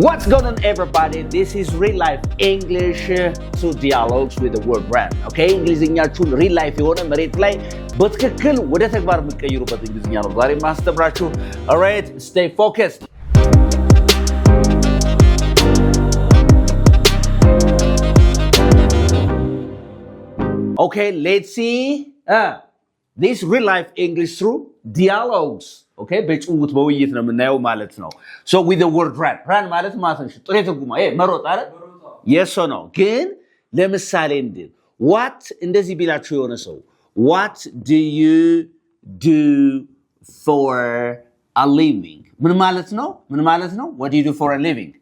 What's going on, everybody? This is Real Life English to Dialogues with the Word Brand. Okay, እንግሊዝኛችሁን real life የሆነ መሬት ላይ በትክክል ወደ ተግባር የምትቀይሩበት እንግሊዝኛ ነው ዛሬ ማስተምራችሁ። All right, stay focused. Okay, let's see this real life English through dialogues. Okay, በጭውውት በውይይት ነው የምናየው ማለት ነው። So with the word run ማለት ማለት ነው ጥሬ ትርጉሙ መሮጥ አይደል? yes or no? ግን ለምሳሌ what እንደዚህ ቢላችሁ የሆነ ሰው what do you do for a living? ምን ማለት ነው? What do you do for a living?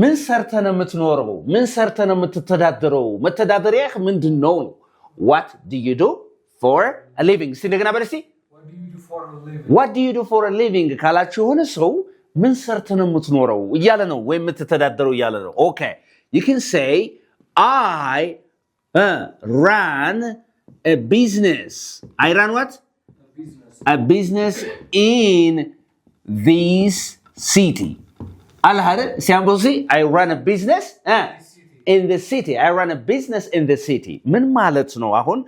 ምን ሰርተህ ነው የምትኖረው? ምን ሰርተህ ነው የምትተዳደረው? መተዳደሪያህ ምንድነው? What do you do for a living? እንደገና በለሲ What do you do for a living? ካላችሁ የሆነ ሰው ምን ሰርተህ ነው የምትኖረው እያለ ነው ወይ የምትተዳደረው እያለ ነው። Okay, you can say I run a business. I run what? A business in this city. I run a business in the city. I run a business in the city. ምን ማለት ነው አሁን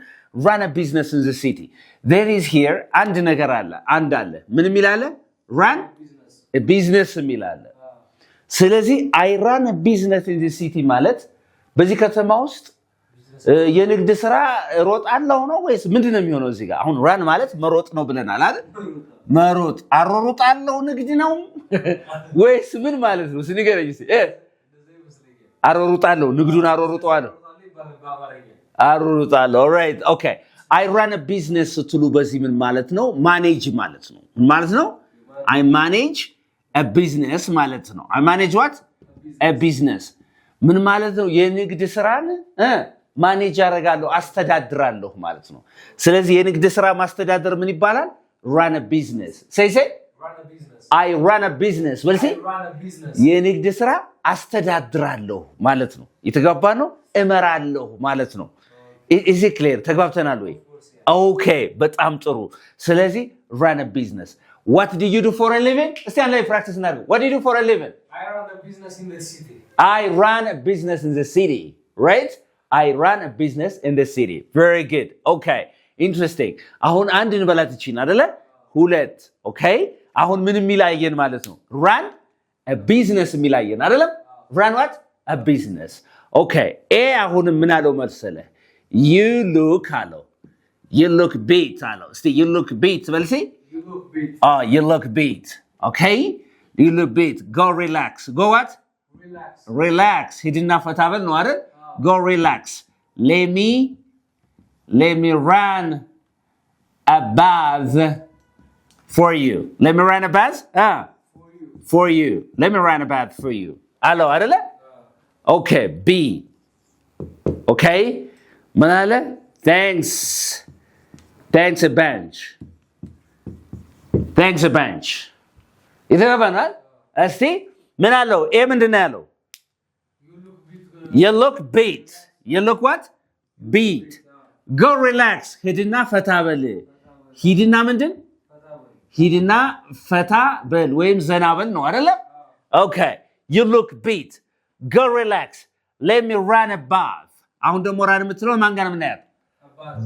run a business in the city? There is here አንድ ነገር አለ ምን የሚል አለ? run a business የሚል አለ። ስለዚህ I run a business in the city ማለት በዚህ ከተማ ውስጥ የንግድ ስራ ሮጣለሁ ነው ወይስ ምንድነው የሚሆነው? እዚህ ጋር አሁን run ማለት መሮጥ ነው ብለናል አይደል? መሮጥ አሮሮጣለሁ ንግድ ነው ወይስ ምን ማለት ነው? ንገረኝ እስኪ። አሮሮጣለሁ ንግዱን አሮሮጣለሁ። All right, okay. I run a business ስትሉ በዚህ ምን ማለት ነው? ማኔጅ ማለት ነው። ምን ማለት ነው? I manage a business ማለት ነው። I manage what? A business. ምን ማለት ነው? የንግድ ስራን ማኔጅ አደርጋለሁ አስተዳድራለሁ ማለት ነው። ስለዚህ የንግድ ስራ ማስተዳደር ምን ይባላል? Run a business. Say run a business. I run a business. Well, say የንግድ ስራ አስተዳድራለሁ ማለት ነው። የተጋባ ነው? እመራለሁ ማለት ነው። Is it clear? ተግባብተናል ወይ? Okay, በጣም ጥሩ። ስለዚህ run a business. What do you do for a living? እስቲ አንድ ላይ ፕራክቲስ እናድርግ። What do you do for a living? I run a business in the city. I run a business in the city. Right? I run a business in the city. Very good. Okay. Interesting. አሁን አንድ እንበላት እቺን አይደለ? ሁለት. Okay? አሁን ምን የሚላየን ማለት ነው? Run a business የሚላየን አይደለ? Run what? A business. Okay. አሁን ምን አለው መሰለ? You look አለው. You look beat አለው። እስቲ you look beat በልሲ? You look beat. You look beat. Okay? You look beat. Go relax. Go what? Relax. ሂድና ፈታ በል ነው አይደል? Go relax. Let me run a bath for you. Let me run a bath? For you. Let me run a bath for you. Hello, አይደለ? Okay, B. Okay? ምን አለ? Thanks a bunch. Thanks a bunch. ይተባባናል? እስቲ ምን አለው? ምንድን ነው ያለው? You look beat. You look what? Beat. Go relax. ሂድና ፈታ በል. ሂድና ምንድን? ሂድና ፈታ በል ወይም ዘና በል ነው አይደለ? Okay. You look beat. Go relax. Let me run a bath. አሁን ደግሞ run የምትለው ማን ጋር ነው የምናያት?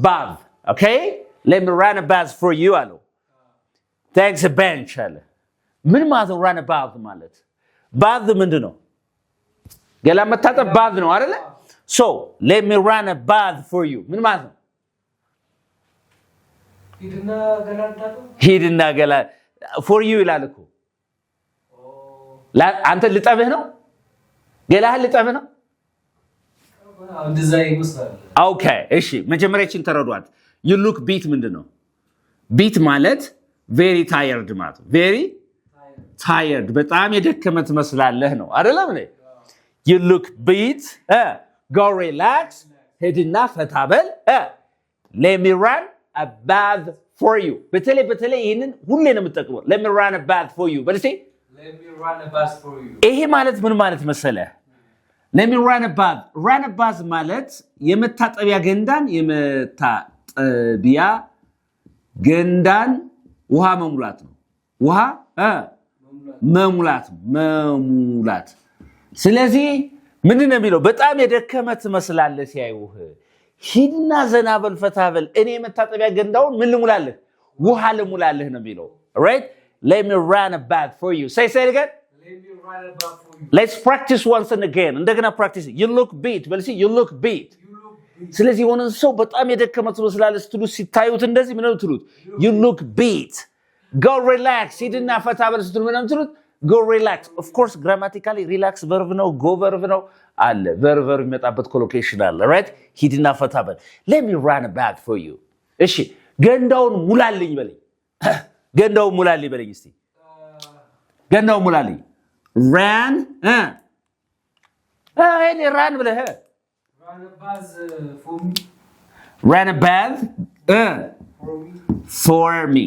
Bath. Okay? Let me run a bath for you አለው። Thanks a bunch አለ። ምን ማለት ነው run a bath ማለት? bath ምንድን ነው? ገላ መታጠብ bath ነው አይደለ? So, let me run a bath for you. ምን ማለት ነው? ሂድና ገላ for you ይላል እኮ። አንተ ልጠብህ ነው? ገላህን ልጠብህ ነው? እንደዛ ይመስላል። Okay, እሺ መጀመሪያችን ተረዷት። You look beat ምንድን ነው? beat ማለት very tired ማለት ነው። very tired በጣም የደከመ ትመስላለህ ነው አይደለም እንዴ? You look beat. Go relax. ሄድና ፈታ በል. Let me run a bath for you. በተለይ ይሄንን ሁሌ ነው የምትጠቅመው። Let me run a bath for you. በልሴ Let me run a bath for you. ይሄ ማለት ምን ማለት መሰለህ? Let me run a bath. Run a bath ማለት የመታጠቢያ ገንዳን ውሃ መሙላት ነው። ውሃ መሙላት ስለዚህ ምንድነው የሚለው በጣም የደከመ ትመስላለህ ሲያዩህ ሂድና ዘና በል ፈታ በል እኔ መታጠቢያ ገንዳውን ምን ልሙላልህ ውሃ ልሙላልህ ነው የሚለው right let me run a bath for you say it again Let me run a bath for you. let's practice once and again እንደገና practice you look beat በል you look beat ስለዚህ የሆነ ሰው በጣም የደከመ ትመስላለህ ስትሉ ሲታዩት እንደዚህ ምን ነው ትሉት you look beat go relax ሂድና ፈታ በል ስትሉ ምን ነው ትሉት go relax of course grammatically relax verb ነው go verb ነው አለ verb የሚመጣበት collocation አለ right ሂድና ፈታ በል let me run a bath for you እሺ ገንዳውን ሙላልኝ በለኝ ገንዳውን ሙላልኝ በለኝ እስቲ ገንዳውን ሙላልኝ ran እኔ ran ብለህ Run a bath for me. ran a bath for me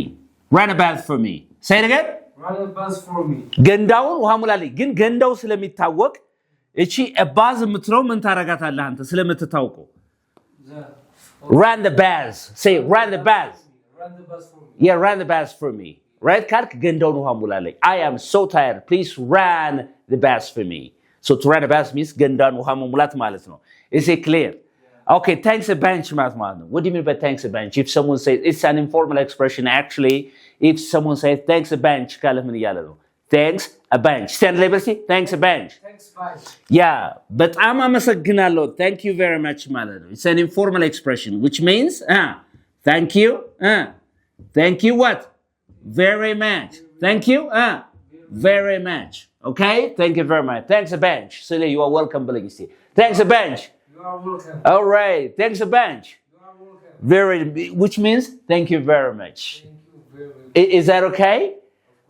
ran a bath for me say it again Run a bath for me. ገንዳውን ውሃ ሙላልኝ ግን ገንዳው ስለሚታወቅ እቺ ባዝ የምትለው ምን ታረጋታለህ አንተ ስለምትታውቀው run the bath say run the bath Run the bath for me. yeah run the bath for me right ካልክ ገንዳውን ውሃ ሙላልኝ I am so tired please run the bath for me so to run the bath means ገንዳውን ውሃ መሙላት ማለት ነው is it clear okay thanks a bunch ማለት ነው what do you mean by thanks a bunch if someone says it's an informal expression actually if someone says thanks a bunch ካለ ምን ይያለ ነው thanks a bunch stand labor see thanks a bunch Thanks, bye. yeah በጣም አመሰግናለሁ thank you very much ማለት ነው it's an informal expression which means thank you what very much thank you very much okay thank you very much thanks a bunch so you are welcome ብለኝ እስቲ thanks a bunch You are welcome. all right thanks a bunch You are welcome. which means thank you very much Thank you very much. is that okay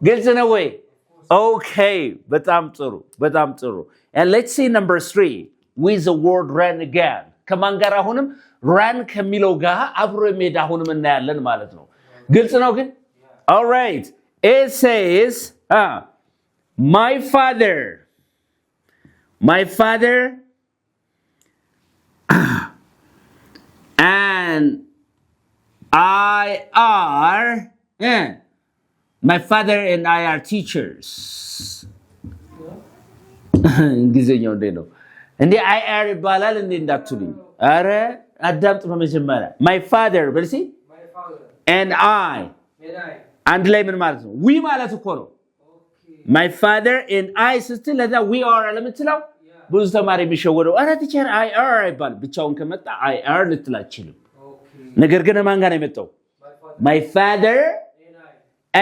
ግልጽ ነው ወይ okay በጣም ጥሩ and let's see number 3 with the word run again ከማን ጋር አሁንም run ከሚለው ጋር አብሮ የሚሄድ አሁንም እናያለን ማለት ነው ግልጽ ነው ግን all right it says my father and I are my father and I are teachers እንግሊዝኛው እንዴ ነው እንዴ I are ይባላል እንዴ እንዳትሉኝ አረ አዳምጥ በመጀመሪያ my father በልሲ My father. and I And I. አንድ ላይ ምን ማለት ነው we ማለት እኮ ነው Okay. my father and I ስትል ለዛ we are ለምትለው ብዙ ተማሪ የሚሸወደው አረ ቲቸር I are አይባል ብቻውን ከመጣ I are ልትላችልም Okay. ነገር ግን ማን ጋር ነው የመጣው My father. my father And I.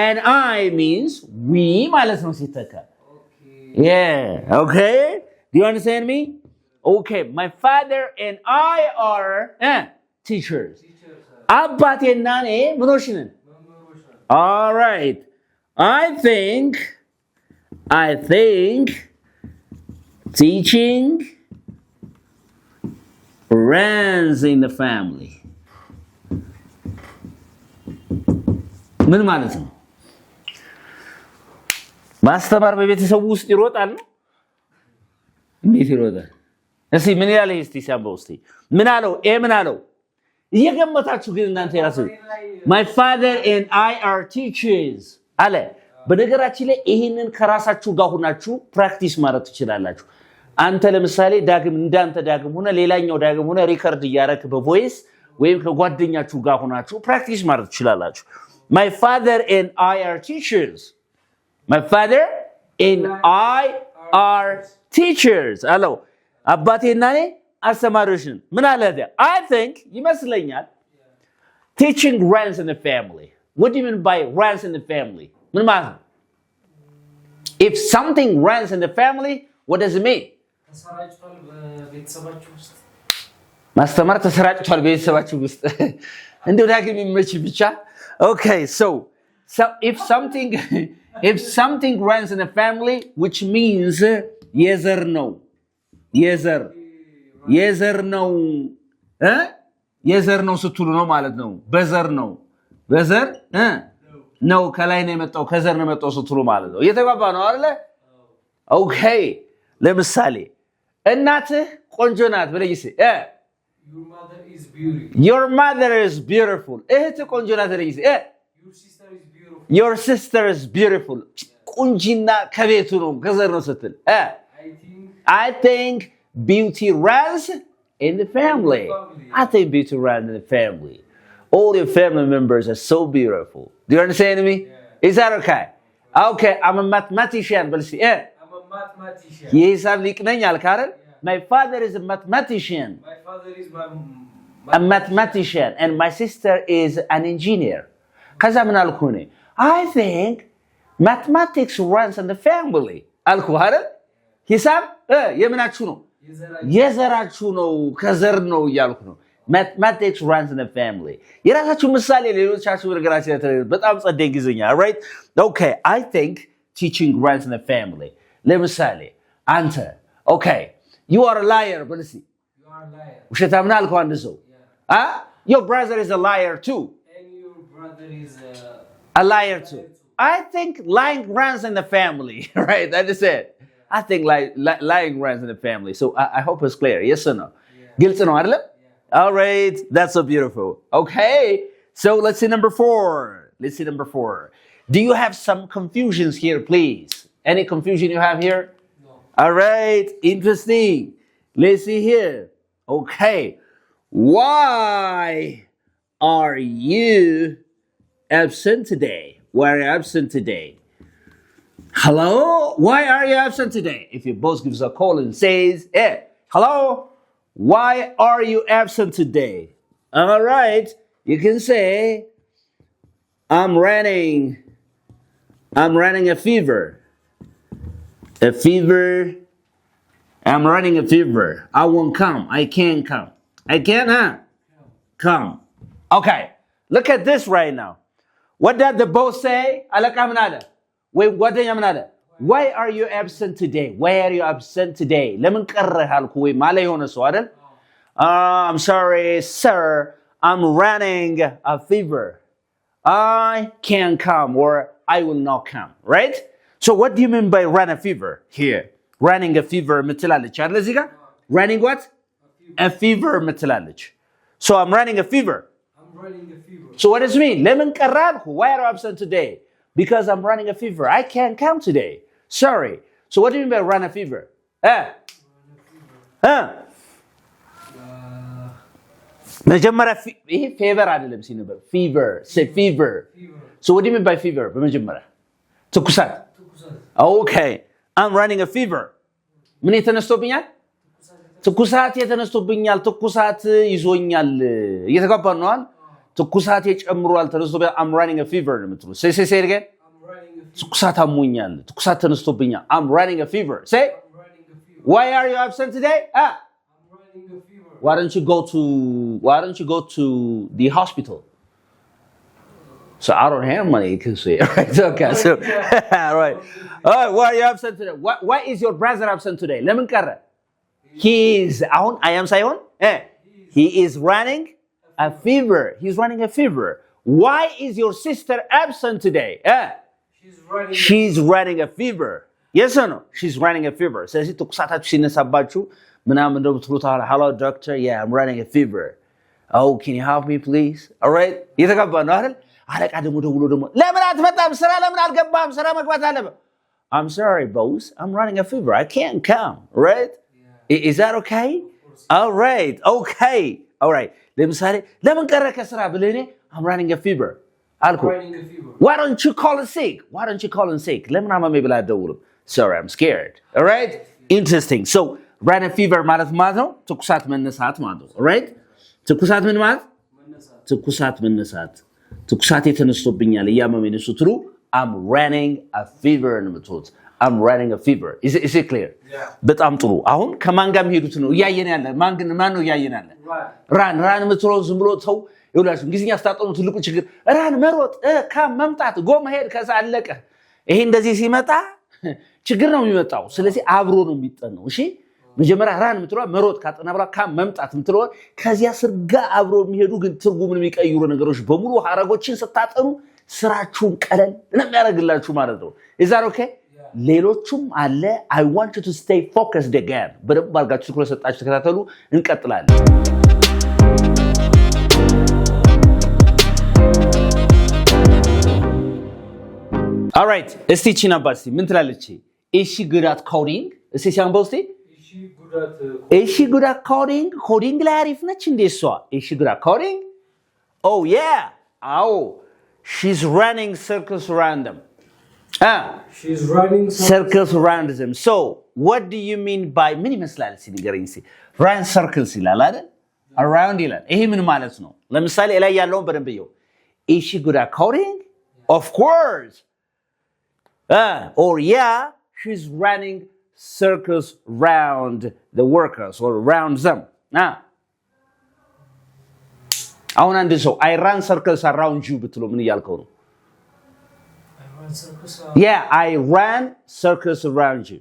and I means we ማለት ነው ሲተካ Okay. yeah okay do you understand me okay my father and I are teachers Teachers. አባቴና እኔ ምኖች ነን Memoration. all right I think teaching runs in the family ምን ማለት ነው ማስተማር በቤተሰቡ ውስጥ ይሮጣል እንዴት ይሮጣል እስቲ ምን ያለ እስቲ ሲያምበው እስቲ ምን አለው ምን አለው እየገመታችሁ ግን እናንተ ያላችሁ my father and I are teachers አለ በነገራችን ላይ ይሄንን ከራሳችሁ ጋር ሆናችሁ ፕራክቲስ ማድረግ ትችላላችሁ አንተ ለምሳሌ ዳግም እንዳንተ ዳግም ሆነ ሌላኛው ዳግም ሆነ ሪከርድ ያረክ በቮይስ ወይም ከጓደኛችሁ ጋር ሆናችሁ ፕራክቲስ ማድረግ ትችላላችሁ my father and I are teachers my father and I are teachers አለው አባቴና እኔ አስተማሪዎች ነን ምን አለ I think ይመስለኛል teaching runs in the family what do you mean by runs in the family ምን ማለት ነው if something runs in the family what does it mean ተሰራጭቷል በቤተሰባችሁ ውስጥ ማስተማር ተሰራጭቷል በቤተሰባችሁ ውስጥ እንደው ዳግም ይመች ብቻ okay so if something runs in the family which means የዘር ነው ስትሉ ነው ማለት ነው በዘር ነው ነው ከላይ ነው የመጣው ከዘር ነው የመጣው ስትሉ ማለት ነው እየተግባባ ነው አይደለ ኦኬ ለምሳሌ እናትህ ቆንጆ ናት ብለይስ Your mother is your mother is beautiful. beautiful እህት ቆንጆ ናት ብለይስ Your sister is beautiful. your sister is beautiful ቁንጂና ከቤቱ ነው ከዘር ነው ስትል I think beauty runs in the family. I think beauty runs in the family. All your family members are so beautiful. Do you understand me? Yeah. Is that okay? Okay, I'm a mathematician. But see, I'm a mathematician. የሂሳብ ሊቅ ነኝ አልክ አይደል? My father is a mathematician. My father is a mathematician and my sister is an engineer. ከዛ ምን አልኩ እኔ? I think mathematics runs in the family. አልኩ አይደል? ሂሳብ የምናችሁ ነው? የዘራችሁ ነው ከዘር ነው እያልኩ ነው። Mathematics runs in the family. የራሳችሁ ምሳሌ ሌሎቻችሁ ነገራችሁ ለተረዱ በጣም ጸደ እንግሊዝኛ. Right? Okay, I think teaching runs in the family. ለምሳሌ አንተ okay, you are a liar. But see. You are a liar. ውሸታም ነህ አልከው አንድ ሰው. Your brother is a liar too. And your brother is a liar too. I think lying runs in the family. Right? That is it. I think lying runs in the family. So I hope it's clear. Yes or no? ግልጽ ነው አይደል? All right, that's so beautiful. Okay, so let's see number 4. Do you have some confusions here, please? Any confusion you have here? No. All right, interesting. Let's see here. Okay, why are you absent today? Why are you absent today? Hello? Why are you absent today? If your boss gives a call and says, hey, hello? Why are you absent today? All right. You can say, I'm running a fever. A fever. I'm running a fever. I won't come. I can't come. I can't, come. Okay. Look at this right now. What did the boss say? Wait, what did you say? Why are you absent today? Why are you absent today? ለምን ቀረህ አልኩ ወይ ማለ የሆነ ሰው አይደል? I'm sorry, sir. I'm running a fever. I can't come or I will not come, right? So what do you mean by run a fever here? Running a fever ምትላለች አይደል እዚህ ጋር? Running what? A fever ምትላለች. So I'm running a fever. I'm running a fever. So what does it mean? ለምን ቀረህ አልኩ? Why are you absent today? Because I'm running a fever. I can't come today. Sorry. So what do you mean by run a fever? መጀመሪያ ይሄ ፌቨር አይደለም ሲነበር fever. Say fever. So what do you mean by fever? በመጀመሪያ ትኩሳት. Okay. I'm running a fever. ምን የተነስቶብኛል? ትኩሳት የተነስቶብኛል። ትኩሳት ይዞኛል። እየተጋባን ነው አይደል? ትኩሳት የጨምሯል ተነስቶብኛል. I'm running a fever ነው የምትሉት. Say it again. ትኩሳት አሞኛል። ትኩሳት ተነስቶብኛል. I'm running a fever. Say. Why are you absent today? I'm running a fever. Why don't you go to the hospital? So I don't have money to say. Right? Okay. So all right. Why are you absent today? Why is your brother absent today? ለምን ቀረ? He is he is running a fever. He's running a fever. Why is your sister absent today? She's running a fever. Yes or no? She's running a fever. ስለዚህ ትኩሳታችሁ ሲነሳባችሁ ምናምን እንደው ትሉታላ hello doctor, yeah, I'm running a fever. Oh, can you help me please? All right? እየተጋባ ነው አይደል? አለቃ ደግሞ ደውሎ ደግሞ ለምን አትመጣም? ስራ ለምን አልገባም? ስራ መግባት አለበት. I'm sorry, boss. I'm running a fever. I can't come. Right? Yeah. Is that okay? All right. Okay. All right. ለምሳሌ ለምን ቀረ ከስራ ብለኔ I'm running a fever. አልኩ. Why don't you call in sick? ለምን አማሜ ብላ አትደውልም? Sorry, I'm scared. All right? Interesting. So, run a fever ማለት ነው ትኩሳት መነሳት ማለት ነው. All right? ትኩሳት ምን ማለት? ትኩሳት መነሳት. ትኩሳት የተነስቶብኛል እያመመኝ ነው ስትሉ I'm running a fever ነው የምትሉት. I'm running a fever. Is it clear? Yeah. በጣም ጥሩ። አሁን ከማን ጋር መሄዱት ነው እያየን ያለ? ማን ነው እያየን ያለ? ራን የምትለው ዝም ብሎ ሰው ይውላችሁ እንግሊዝኛ አስታጠኑ ትልቁ ችግር ራን መሮጥ መምጣት ጎ መሄድ ከዛ አለቀ። ይሄ እንደዚህ ሲመጣ ችግር ነው የሚመጣው። ስለዚህ አብሮ ነው የሚጠናው። እሺ መጀመሪያ ራን የምትለው መሮጥ ካጠና በኋላ መምጣት የምትለው ከዚያ ስርጋ አብሮ የሚሄዱ ግን ትርጉምን የሚቀይሩ ነገሮች በሙሉ ሐረጎችን ስታጠኑ ስራችሁን ቀለል ለሚያደርግላችሁ ማለት ነው። Is that okay? ሌሎቹም አለ I want you to stay focused again. በደንብ አድርጋችሁ ትኩረት ሰጣችሁ ተከታተሉ። እንቀጥላለን። All right. እስቲ እቺ ነበር እስቲ ምን ትላለች? Is she good at coding? እስቲ ሲያንበው እስቲ Is she good at coding? Coding ላይ አሪፍ ነች እንዴ እሷ? Is she good at coding? Oh yeah. Oh. She's running circles around them. She's running circles around them. So, what do you mean by ምን ይመስላል እስቲ ንገረኝ እስቲ። Run circles ይላል አይደል? Around ይላል። ይሄ ምን ማለት ነው? ለምሳሌ ላይ ያለውን በደንብ ይየው። Is she good at coding? Of course. Or yeah, she's running circles round the workers or around them. አሁን አንድ ሰው I run circles around you ብትለው ምን እያልከው ነው? Yeah, I ran circles around you.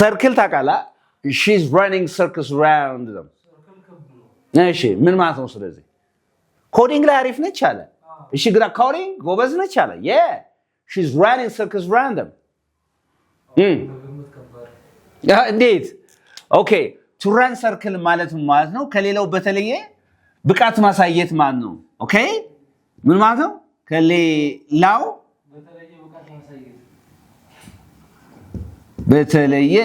Circle ታውቃለህ? She's running circles around them. እሺ ምን ማለት ነው ስለዚህ? ኮዲንግ ላይ አሪፍ ነች አለ። እሺ ግራ ኮዲንግ ጎበዝ ነች አለ። Yeah, she's running circles around them. እንዴት? Okay, to run circle ማለት ነው ከሌላው በተለየ ብቃት ማሳየት ማለት ነው። ኦኬ ምን ማለት ነው? ከሌላው በተለየ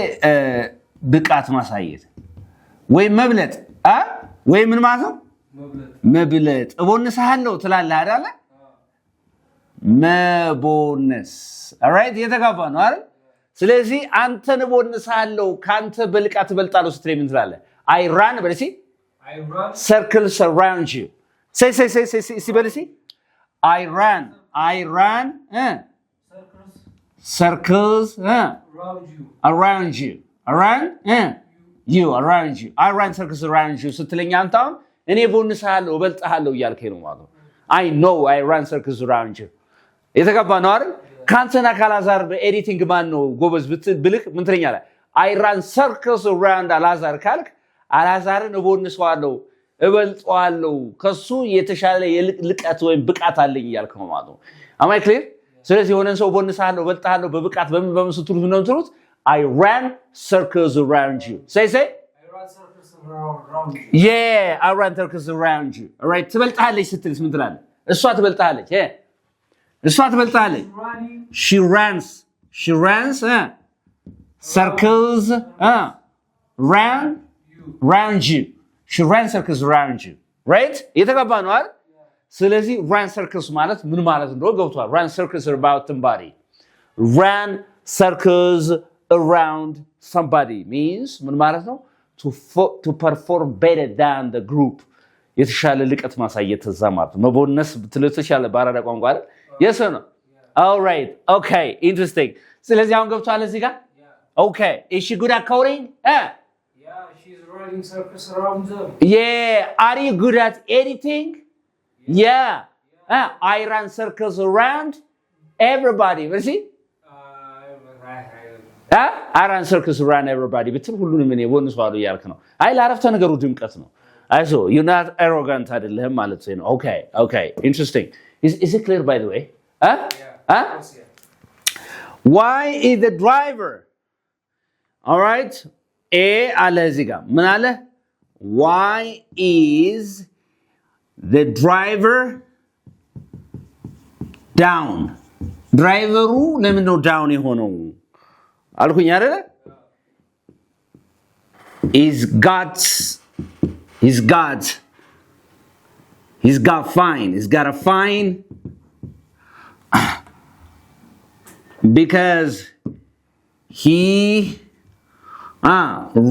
ብቃት ማሳየት ወይ መብለጥ ወይ ምን ማለት ነው? መብለጥ እቦንስሃለሁ ትላለህ አይደል? መቦነስ alright የተጋባ ነው አይደል? ስለዚህ አንተን እቦንስሃለሁ ካንተ በልቃት እበልጣለሁ ስትለኝ ምን ትላለህ? I run በለሲ I run circles around you. Say, Sibelisi. I run circles around you. Around you. I run circles around you. ስትለኝ አንተ አሁን እኔ ቦንስሃለሁ እበልጥሃለሁ እያልከኝ ነው ማለት ነው። I know I run circles around you. የተጋባ ነው አይደል? ካንተና ካላዛር በኤዲቲንግ ማን ነው ጎበዝ ብልክ ምን ትለኛለህ? I run circles around አላዛር ካልክ አላዛርን እቦንስዋለሁ እበልጧለሁ ከሱ የተሻለ የልቀት ወይ ብቃት አለኝ እያልክ ነው ማለት ነው። Am I clear? ስለዚህ ሆነን ሰው ቦንስሃለሁ እበልጣለሁ በብቃት በመስጥሩት ነው እንትሩት I ran circles around you. Say I ran circles around you. Yeah, I ran circles around you. All right, ትበልጣለች ስትልስ ምን ትላለህ? እሷ ትበልጣለች እሷ ትበልጣለች She runs circles around you. She runs circles around you. Right? የተጋባ ነው አይደል? ስለዚህ run circles ማለት ምን ማለት እንደሆነ ገብቷል። Run circles about somebody. Run circles around somebody means ምን ማለት ነው? To perform better than the group. የተሻለ ልቀት ማሳየት እዛ ማለት ነው። መቦነስ ብትለተሻለ ባራዳ ቋንቋ አይደል? Yes or no? All right. Okay, interesting. ስለዚህ አሁን ገብቷል እዚህ ጋር? Okay. Is she good at coding? She's running circles around them. Yeah. Are you good at editing? Yeah. I run circles around everybody. What is it? I run circles around everybody. ብትል ሁሉንም እኔ ቦንስዋለሁ እያልክ ነው። አይ ለአረፍተ ነገሩ ድምቀት ነው። አይዞ you're not arrogant አይደለህም ማለት ነው። Okay. Interesting. Is it clear by the way? Why is the driver? All right. አለ እዚህ ጋር ምን አለ? Why is the driver down? ድራይቨሩ ለምን ነው ዳውን የሆነው አልኩኝ አይደለ? He's got a fine because he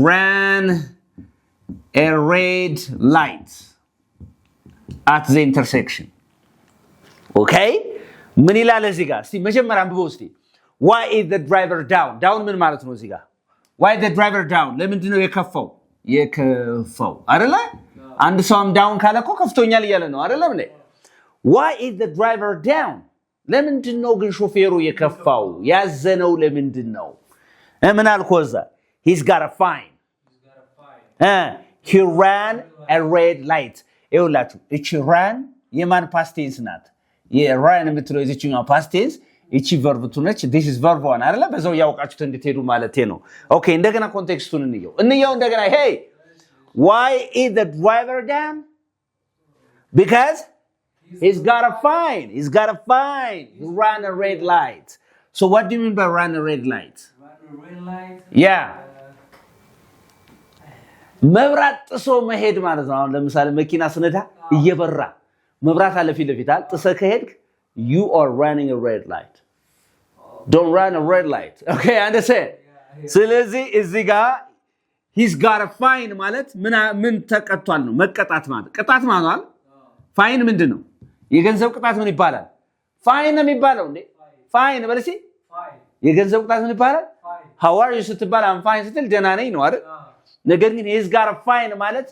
ran a red light at the intersection. Okay? ምን ይላል እዚህ ጋር? እስቲ መጀመሪያ አንብበው እስቲ። Why is the driver down? Down ምን ማለት ነው እዚህ ጋር? Why is the driver down? ለምንድን ነው የከፋው አይደለ? አንድ ሰውም ዳውን ካለ እኮ ከፍቶኛል እያለ ነው አይደለም እንዴ? Why is the driver down? ለምንድን ነው ግን ሾፌሩ የከፋው ያዘነው ለምንድን ነው? ምን አልኩህ እዛ? He's got a fine. He ran a red light. ይኸውላችሁ እቺ ran የማን past tense ናት? የran የምትለው እዚህኛው past tense እቺ verb ነች። This is verb one አይደለ? በዛው ያውቃችሁት እንድትሄዱ ማለቴ ነው። ኦኬ እንደገና ኮንቴክስቱን እንየው እንደገና Hey, why is the driver down? Because He's got a fine. He's got a fine. You run a red light. So what do you mean by run a red light? Run a red light. Yeah. መብራት ጥሶ መሄድ ማለት ነው። አሁን ለምሳሌ መኪና ስነዳ እየበራ መብራት አለ ፊት ለፊት ጥሰ ከሄድክ you are running a red light. Don't run a red light. Okay, understand? ስለዚህ እዚህ ጋር he's got a fine ማለት ምን ተቀጥቷል ነው መቀጣት ማለት ቅጣት ማለት ፋይን ምንድነው የገንዘብ ቅጣት ምን ይባላል ፋይን ነው የሚባለው እንዴ ፋይን በለሲ የገንዘብ ቅጣት ምን ይባላል how are you ስትባል I'm fine ስትል ደህና ነኝ ነው አይደል ነገር ግን he's got a fine ማለት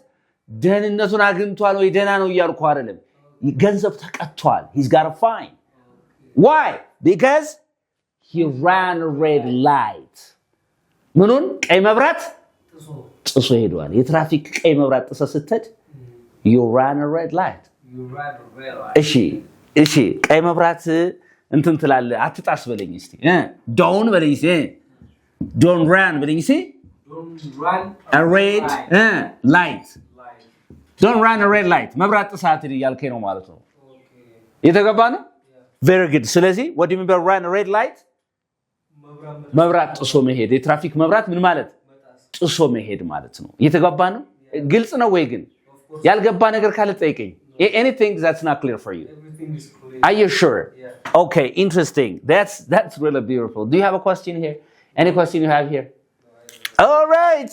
ደህንነቱን አግኝቷል ወይ ደህና ነው እያልኩ አይደለም ገንዘብ ተቀጥቷል he's got a fine why because he ran a red light ምኑን ቀይ መብራት ጥሶ ሄዷል የትራፊክ ቀይ መብራት ጥሰ ስትሄድ you ran a red light እሺ ቀይ መብራት እንትን ትላለ አትጣስ በለኝ እስቲ don't በለኝ እስቲ don't run በለኝ እስቲ don't run a red light don't run a red light መብራት ጥሳት ይያልከኝ ነው ማለት ነው የተገባ ነው very good ስለዚህ what do you mean by run a red light መብራት ጥሶ መሄድ የትራፊክ መብራት ምን ማለት ጥሶ መሄድ ማለት ነው የተገባ ነው ግልጽ ነው ወይ ግን ያልገባ ነገር ካለ ጠይቀኝ anything that's not clear for you everything is clear are you sure yeah okay interesting that's really beautiful do you have a question here any question you have here all right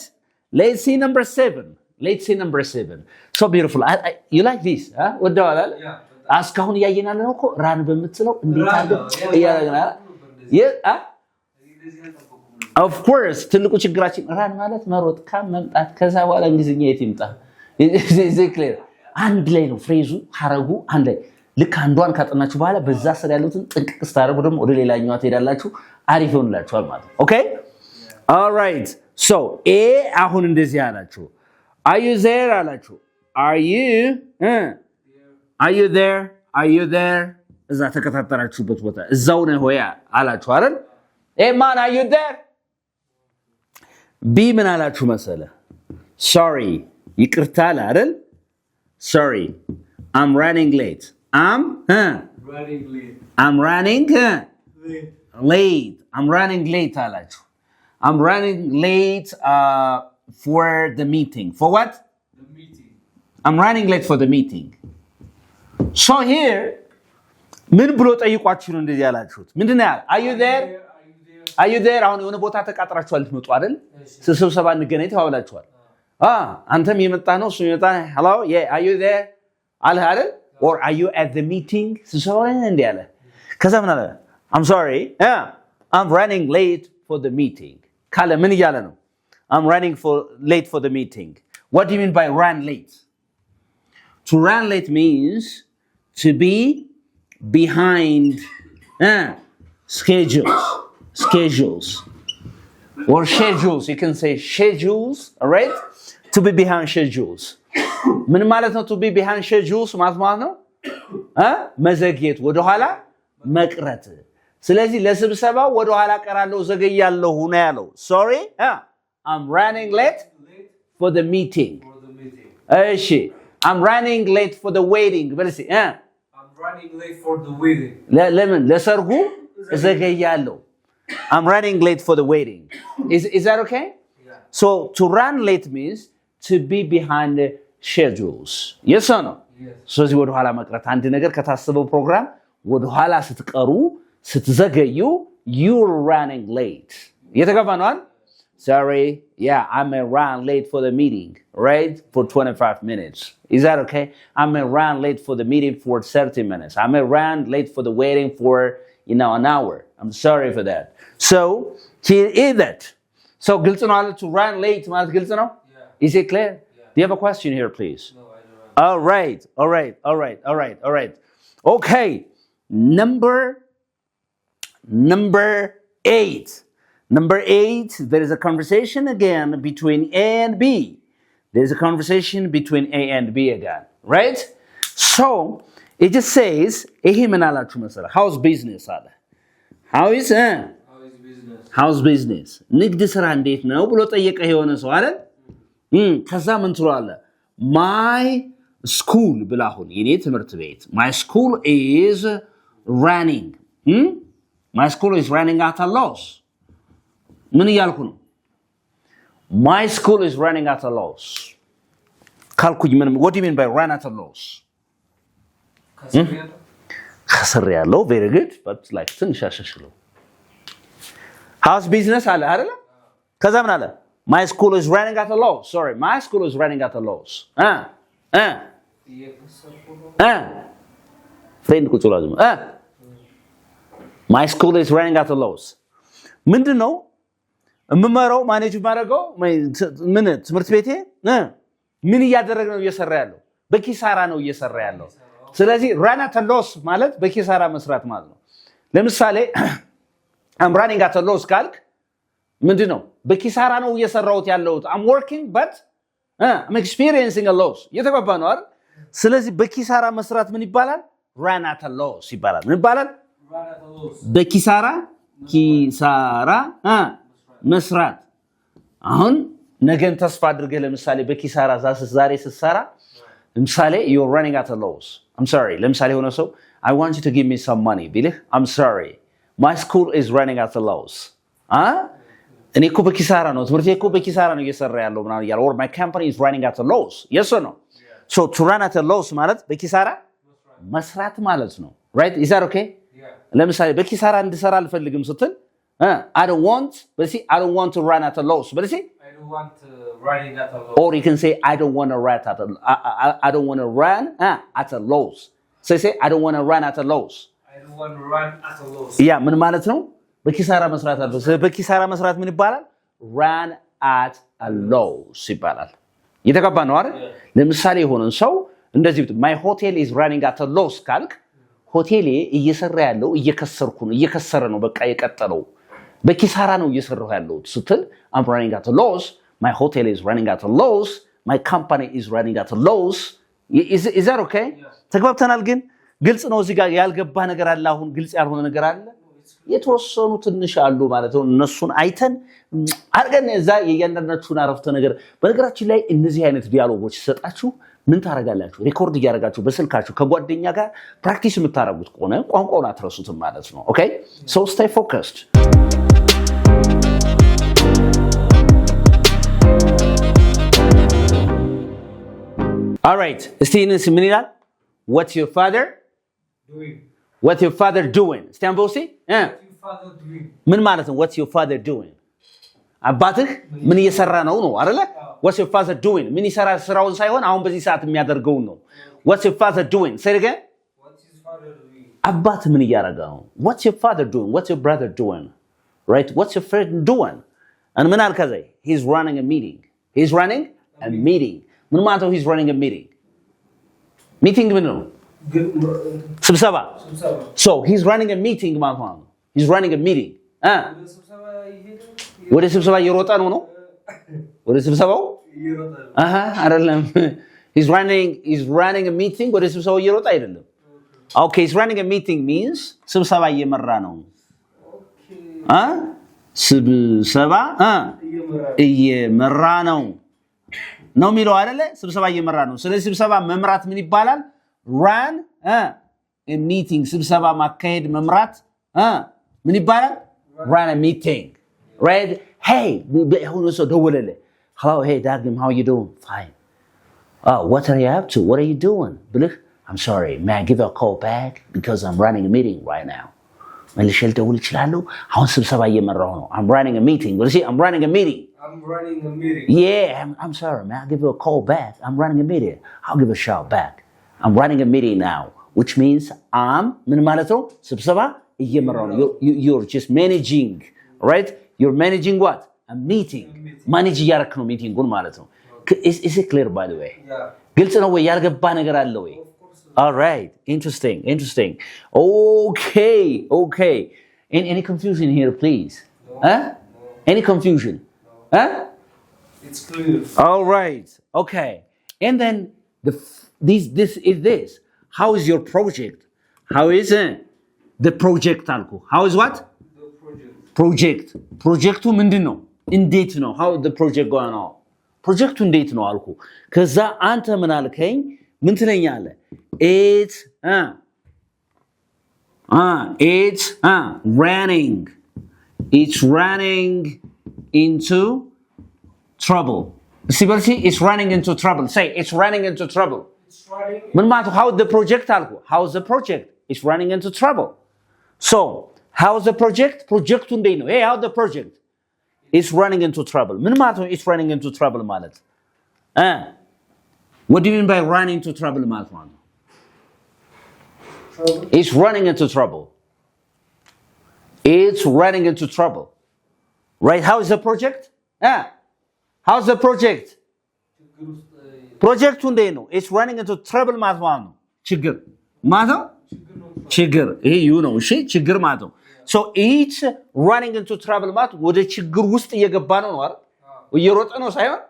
let's see number 7 so beautiful you like this huh what do I አስካሁን ያየናል ነው እኮ ራን በመትለው እንዴት አለ ያያገና yeah of course ትልቁ ችግራችን ራን ማለት መሮጥ ካመምጣት ከዛ በኋላ እንግሊዝኛ የት ይምጣ is it clear አንድ ላይ ነው ፍሬዙ ሐረጉ አንድ ላይ ልክ አንዷን ካጠናችሁ በኋላ በዛ ስር ያሉትን ጥንቅቅ ስታረጉ ደግሞ ወደ ሌላኛው ትሄዳላችሁ አሪፍ ይሆንላችኋል ማለት ነው okay all right so አሁን እንደዚህ አላችሁ are you there አላችሁ are you there እዛ ተከታተራችሁበት ቦታ እዛው ነው ሆያ አላችሁ አይደል man are you there ቢ ምን አላችሁ መሰለ sorry ይቅርታ አይደል sorry I'm running late I'm running late አላችሁ I'm running late for the meeting for what the meeting I'm running late for the meeting so here ምን ብሎ ጠይቋችሁ ነው እንደዚህ ያላችሁት ምንድነው ያል are you there አሁን የሆነ ቦታ ተቃጥራችኋል ልትመጡ አይደል ስብሰባ እንገናኝ ተባብላችኋል አንተም የመጣ ነው እሱ የመጣ hello yeah are you there አለ አይደል or are you at the meeting ስብሰባው ላይ እንደ ያለ ከዛ ምን አለ I'm sorry I'm running late for the meeting ካለ ምን ይያለ ነው I'm running late for the meeting what do you mean by run late to run late means to be behind schedules or schedules you can say schedules all right to be behind schedules ምን ማለት ነው to be behind schedules ማለት ነው መዘግየት ወደ ኋላ መቅረት ስለዚህ ለስብሰባው ወደ ኋላ ቀራለሁ ዘገያለሁ ነው ያለው sorry I'm running late for the meeting እሺ I'm running late for the wedding በልሲ I'm running late for the wedding ለምን ለሰርጉ ዘገያለሁ I'm running late for the wedding is that okay yeah so to run late means to be behind the schedules yes or no yes ስለዚህ ወደ ኋላ መቅረት አንድ ነገር ከታሰበው ፕሮግራም ወደ ኋላ ስትቀሩ ስትዘገዩ you're running late የተገባ ነው sorry yeah I may run late for the meeting right for 25 minutes is that okay I may run late for the meeting for 30 minutes I may run late for the wedding for an hour I'm sorry for that so he is that so ግልጽ ነው to run late ማለት ግልጽ ነው yeah is it clear yeah do you have a question here please no I don't all right okay number 8 there is a conversation again between A and B there's a conversation between A and B again right so it just says ይሄ ምን አላችሁ መሰለ how's business አለ how's business ንግድ ስራ እንዴት ነው ብሎ ጠየቀ የሆነ ሰው አይደል ከዛ ምን ትሏለ my school ብላ አሁን የኔ ትምህርት ቤት my school is running my school is running at a loss ምን እያልኩ ነው my school is running at a loss ካልኩኝ ምን what do you mean by run at a loss ከስር ያለው very good but like ትንሽ አሻሽለው house business አለ አይደል ከዛ ምን አለ my school is running at a loss sorry my school is running at a loss friend ቁጭ ብሎ my school is running at a loss ምንድነው እምመራው ማኔጅ ማድረገው ምን ትምህርት ቤቴ ምን እያደረገ ነው እየሰራ ያለው በኪሳራ ነው እየሰራ ያለው ስለዚህ run at a loss ማለት በኪሳራ መስራት ማለት ነው ለምሳሌ I'm running at a loss ካልክ ምንድነው በኪሳራ ነው እየሰራውት ያለው I'm working but I'm experiencing a loss የተባባ ነው አይደል ስለዚህ በኪሳራ መስራት ምን ይባላል run at a loss ይባላል ምን ይባላል በኪሳራ መስራት አሁን ነገን ተስፋ አድርገህ ለምሳሌ በኪሳራ ዛሬ ስትሰራ ለምሳሌ you're running at a loss I'm sorry ለምሳሌ ሆነ ሰው I want you to give me some money ቢልህ I'm sorry my school is running at a loss እኔ እኮ በኪሳራ ነው ትምህርቴ እኮ በኪሳራ ነው እየሰራ ያለው ምናምን ይላል or my company is running at a loss yes or no so to run at a loss ማለት በኪሳራ መስራት ማለት ነው right is that okay ለምሳሌ በኪሳራ እንድሰራ አልፈልግም ስትል I don't want to run at a loss but see I don't want running at a loss or you can say I don't want to run at a loss so say I don't want to run at a loss ምን ማለት ነው በኪሳራ መስራት አልፈ በኪሳራ መስራት ምን ይባላል run at a loss ይባላል የተቀባ ነው አይደል ለምሳሌ የሆነን ሰው እንደዚህ my hotel is running at a loss ካልክ ሆቴሌ እየሰራ ያለው እየከሰረ ነው በቃ የቀጠለው በኪሳራ ነው እየሰራው ያለው ስትል I'm running at a loss my hotel is running at a loss my company is running at a loss is that okay ተግባብተናል ግን ግልጽ ነው እዚህ ጋር ያልገባ ነገር አለ አሁን ግልጽ ያልሆነ ነገር አለ የተወሰኑ ትንሽ አሉ ማለት ነው እነሱን አይተን አርገን እዛ የያንዳንዳችሁን አረፍተ ነገር በነገራችን ላይ እነዚህ አይነት ዲያሎጎች ሰጣችሁ ምን ታረጋላችሁ ሪኮርድ ያደርጋችሁ በስልካችሁ ከጓደኛ ጋር ፕራክቲስ የምታረጉት ከሆነ ቋንቋውን አትረሱትም ማለት ነው ኦኬ so stay focused all right እስቲ ምን ይላል what's your father doing what's your father doing stand by see ምን ማለት ነው what's your father doing አባትህ ምን እየሰራ ነው አይደለ what's your father doing ምን ይሰራ ስራውን ሳይሆን አሁን በዚህ ሰዓት የሚያደርገው ነው what's your father doing say it again what's his father doing አባት ምን እያደረገ ነው what's your father doing what's your brother doing right what's your friend doing and ምን አልከዘ he's running a meeting ምን ማለት ነው he's running a meeting ምን ነው ስብሰባ so he's running a meeting ማለት ነው he's running a meeting ወደ ስብሰባ እየሮጠ ነው ወደ ስብሰባው አይደለም he's running a meeting ወደ ስብሰባው እየሮጠ አይደለም okay he's running a meeting means ስብሰባ እየመራ ነው ስብሰባ እየመራ ነው የሚለው አይደለ ስብሰባ እየመራ ነው ስለዚህ ስብሰባ መምራት ምን ይባላል run a meeting ስብሰባ ማካሄድ መምራት ምን ይባላል run a meeting right hey ሆኖ ሰው ደወለለ hello hey Dagim how you doing fine what are you up to what are you doing ብልህ I'm sorry may I give you a call back because I'm running a meeting right now መልሼል ደውል ይችላል አሁን ስብሰባ እየመራው ነው I'm running a meeting what is it I'm running a meeting yeah I'm sorry may I give you a call back I'm running a meeting I'll give a shout back I'm running a meeting now which means I'm ምን ማለት ነው ስብሰባ እየመራው ነው you're just managing right you're managing what a meeting manage ያረክ ነው ሚቲንጉን ማለት ነው is it clear by the way ግልጽ ነው ወይ ያልገባ ነገር አለ ወይ all right interesting okay any confusion here please any confusion it's clear all right okay and then this is this how is your project how is the project alko how is what ፕሮጀክቱ ምንድነው እንዴት ነው how the project going on ፕሮጀክቱ እንዴት ነው አልኩ ከዛ አንተ ምን አልከኝ ምን ትለኛለህ? It's running. It's running into trouble. See, it's running into trouble. Say, it's running into trouble. It's running. ምን ማለት how the project አልኩ? How's the project? It's running into trouble. So, how's the project? Project እንዴት ነው? Hey, how's the project? It's running into trouble. ምን ማለት ነው? It's running into trouble ማለት? What do you mean by running into trouble ማለት ነው? It's running into trouble. It's running into trouble. Right? How is the project? How's the project? Project እንዴት ነው? It's running into trouble ማለት ነው። ችግር ማለት ነው? ችግር ይሄ ነው። እሺ ችግር ማለት ነው። So it's running into trouble ማለት ወደ ችግር ውስጥ እየገባ ነው አይደል? እየሮጠ ነው ሳይሆን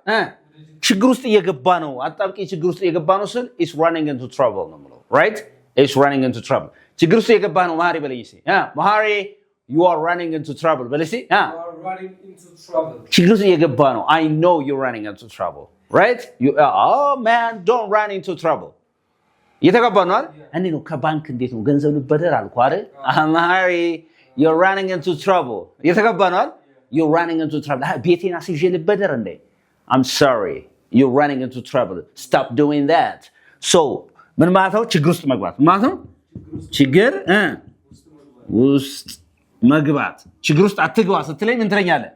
ችግር ውስጥ እየገባ ነው። አጣብቂ ችግር ውስጥ እየገባ ነው ስል it's running into trouble ነው ማለት right? It's running into trouble. ችግር ውስጥ እየገባ ነው ማሪ በለኝ እስኪ ማሪ you are running into trouble በለኝ እስኪ You are running into trouble. ችግር ውስጥ እየገባ ነው. I know you're running into trouble. Right? Oh man, don't run into trouble. እየተገባ ነው አይደል? እኔ ነው ከባንክ እንዴት ነው ገንዘብ ልበደር አልኩ አይደል? ማሪ you're running into trouble. እየተገባ ነው አይደል? You're running into trouble. ቤቴን አስይዤ ልበደር እንዴ? I'm sorry. You're running into trouble. Stop doing that. So ምን ማለት ነው? ችግር ውስጥ መግባት ማለት ነው። ችግር ውስጥ መግባት ችግር ውስጥ አትግባ ስትለኝ ምን ትለኛለህ?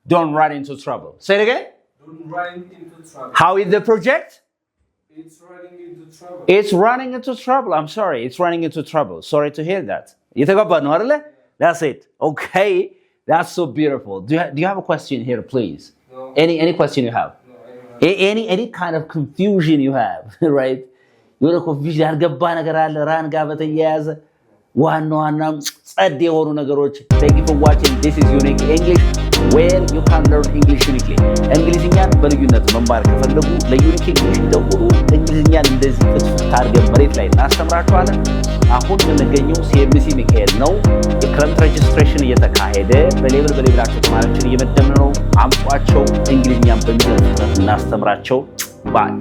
Don't run into trouble. Say it again. Don't run into trouble. How is the project? It's running into trouble. It's running into trouble. I'm sorry. It's running into trouble. Sorry to hear that. የተገባ ነው አይደለ? That's it. Okay. That's so beautiful. Do you have a question here, please? No. Any question you have? No, I don't have. Any kind of confusion you have, right? የሆነ ኮንፊውዥን ያልገባ ነገር አለ ራን ጋር በተያያዘ ዋና ጸድ የሆኑ ነገሮች Thank you for watching. This is Unique English where you can learn English uniquely. እንግሊዝኛን በልዩነት መማር ከፈለጉ ለዩኒክ እንግሊሽ ደውሉ። እንግሊዝኛን እንደዚህ ፍትፍት አድርገን መሬት ላይ እናስተምራችኋለን። አሁን የምንገኘው CMC ሚካኤል ነው። የክረምት ሬጅስትሬሽን እየተካሄደ በሌብላቸው ተማሪዎችን እየመደብን ነው። አምጧቸው። እንግሊዝኛን በሚገርም ፍጥነት እናስተምራቸው። ባይ